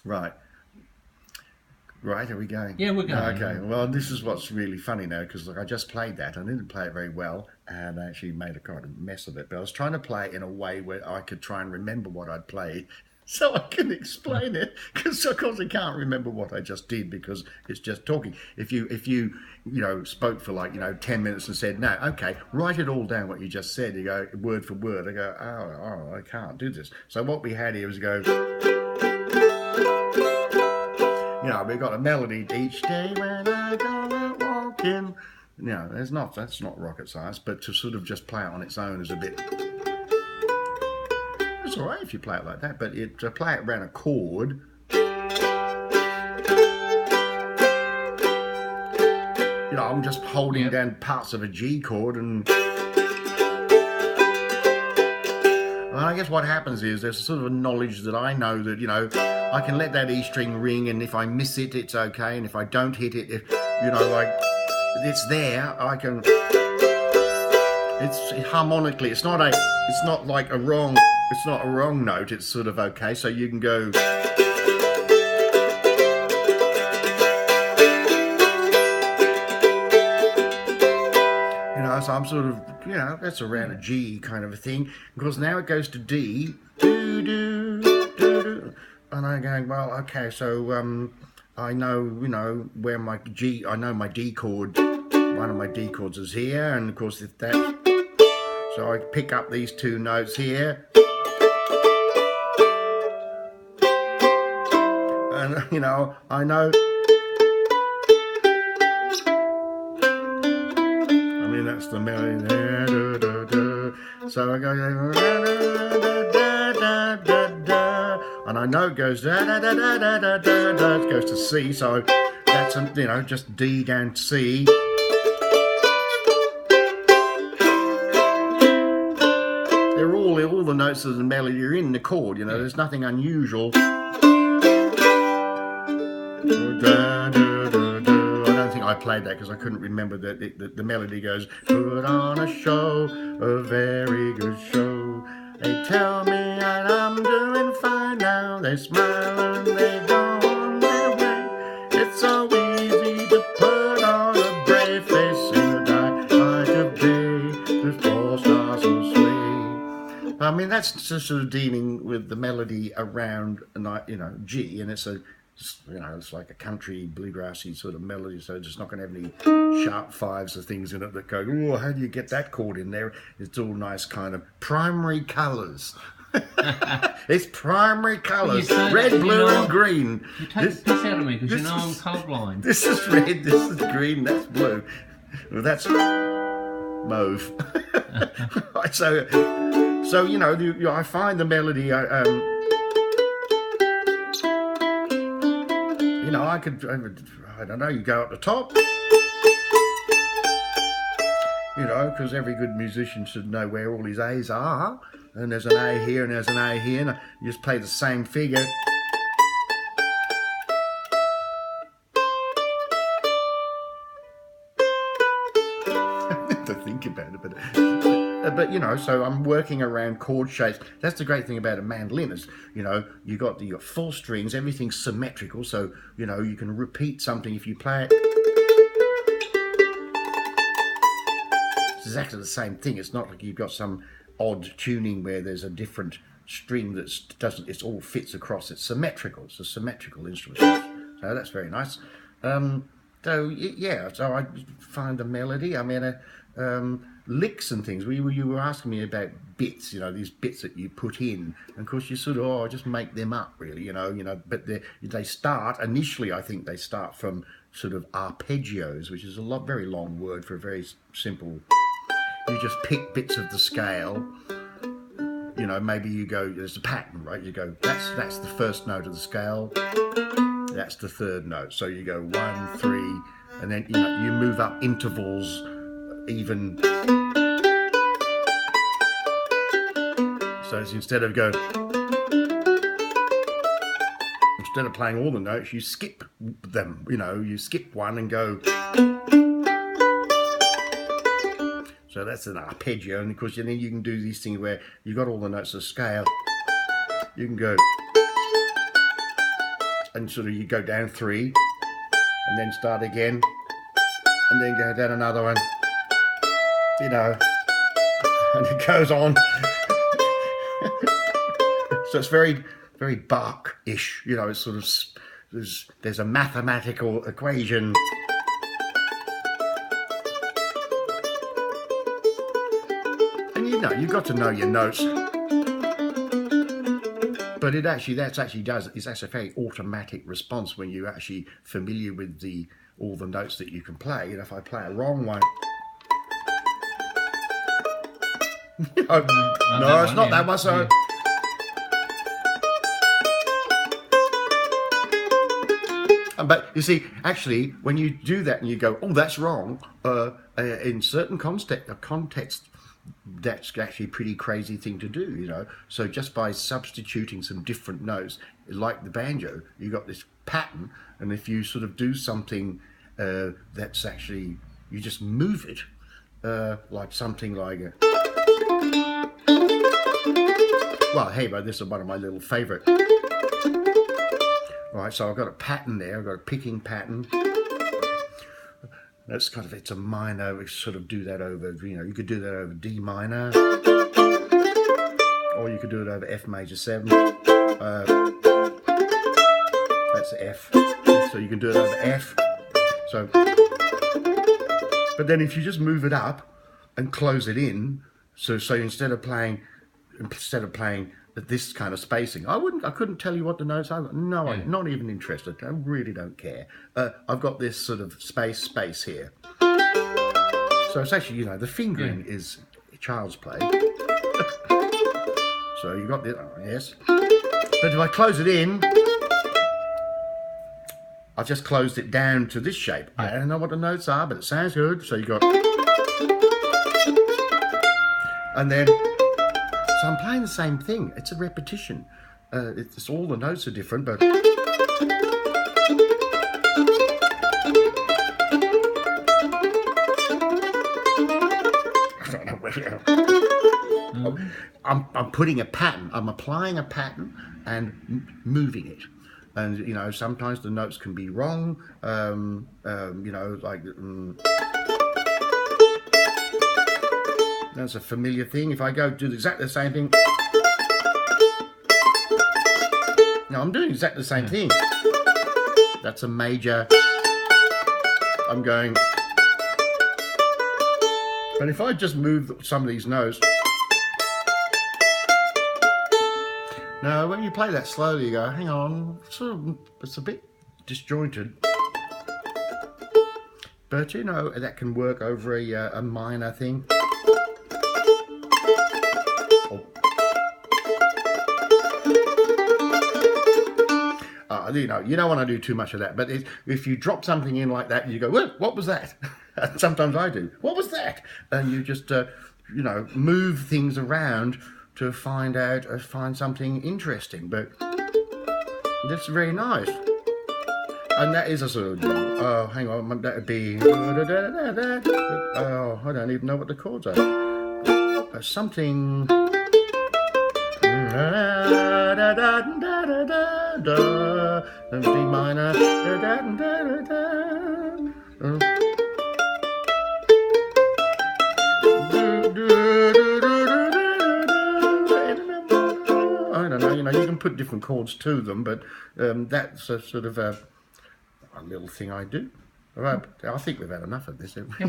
Right. Right, are we going? Yeah, we're going. Okay, well, this is what's really funny now, because like, I just played that. I didn't play it very well, and I actually made a kind of mess of it. But I was trying to play it in a way where I could try and remember what I'd played, so I can explain it. Because of course I can't remember what I just did because it's just talking. If you spoke for like 10 minutes and said, no, okay, write it all down what you just said. You go word for word. I go, oh, I can't do this. So what we had here was go. We've got a melody each day when I go out walking. That's not rocket science, but to sort of just play it on its own is a bit. It's all right if you play it like that, but to play it around a chord. I'm just holding down parts of a G chord and I guess what happens is there's sort of a knowledge that I know that, I can let that E string ring, and if I miss it, it's okay. And if I don't hit it, if it's there, I can. It's harmonically. It's not like a wrong. It's not a wrong note. It's sort of okay. So you can go. So I'm sort of, that's around a G kind of a thing. Because now it goes to D. Do do do do. And I'm going, well, okay, so I know, where my G, I know my D chord, one of my D chords is here, and of course if that, so I pick up these two notes here, and I know, that's the melody there, so I go, and I know it goes da da da da da da da da. It goes to C, so that's just D down to C. They're all the notes of the melody are in the chord. There's nothing unusual. I don't think I played that because I couldn't remember that the melody goes. Put on a show, a very good show. They tell me that I'm doing fine now. They smile and they go on their way. It's so easy to put on a brave face in the dark light of day. The four stars will sway. I mean, that's just sort of dealing with the melody around, G, and it's it's like a country bluegrassy sort of melody, so it's not going to have any sharp fives or things in it that go, oh, how do you get that chord in there? It's all nice kind of primary colours. It's primary colours, red, blue and green. You take the piss out of me because I'm colourblind. This is red, this is green, that's blue. Well, that's mauve. So I find the melody, I don't know, you go up the top, because every good musician should know where all his A's are, and there's an A here and there's an A here, and you just play the same figure. To think about it, but so I'm working around chord shapes. That's the great thing about a mandolin is, you got full strings, everything's symmetrical, so you can repeat something if you play it. It's exactly the same thing. It's not like you've got some odd tuning where there's a different string that doesn't. It all fits across. It's symmetrical. It's a symmetrical instrument. So that's very nice. So I find the melody. I mean, licks and things. You were asking me about bits, these bits that you put in, and of course you sort of just make them up, really, but they start initially. I think they start from sort of arpeggios, which is a very long word for a very simple. You just pick bits of the scale. Maybe you go. There's a pattern, right? You go. That's the first note of the scale. That's the third note. So you go 1, 3, and then you move up intervals. Even so, it's instead of playing all the notes, you skip them. You skip one and go. So that's an arpeggio, and of course, then you can do these things where you got all the notes of scale. You can go. and sort of you go down 3, and then start again, and then go down another one, you know, and it goes on. So it's very, very Bach-ish, you know. It's sort of, there's a mathematical equation. And you know, you've got to know your notes. But it's actually a very automatic response when you're actually familiar with all the notes that you can play. You know, if I play a wrong one, no, it's not that one. So, but you see, actually, when you do that and you go, "Oh, that's wrong," in certain context, that's actually a pretty crazy thing to do, you know. So just by substituting some different notes, like the banjo, you got this pattern, and if you sort of do something that's actually, you just move it, like something like a, well, hey, but this is one of my little favorite. Right, so I've got a pattern there, I've got a picking pattern. That's kind of, it's a minor, we sort of do that over, you know, you could do that over D minor, or you could do it over F major 7, that's F, so you can do it over F, so, but then if you just move it up and close it in, so instead of playing this kind of spacing, I couldn't tell you what the notes are. No, I'm not even interested. I really don't care. I've got this sort of space here. So it's actually, you know, the fingering is child's play. So you got this, yes. But if I close it in, I've just closed it down to this shape. I don't know what the notes are, but it sounds good. So you got, and then, so I'm playing the same thing. It's a repetition. It's all the notes are different, but I'm putting a pattern. I'm applying a pattern and moving it. And you know, sometimes the notes can be wrong. You know, like. That's a familiar thing. If I go do exactly the same thing. No, I'm doing exactly the same thing. That's a major. I'm going. But if I just move some of these notes. Now, when you play that slowly, you go, hang on, it's a bit disjointed. But you know, that can work over a minor thing. You know, you don't want to do too much of that. But if you drop something in like that, you go, well, what was that? Sometimes I do. What was that? And you just, you know, move things around to find something interesting. But that's very nice. And that is a sort of, oh, hang on, that would be, oh, I don't even know what the chords are. Something. D minor. I don't know, you know, you can put different chords to them, but that's a sort of a little thing I do. Right, I think we've had enough of this, haven't we?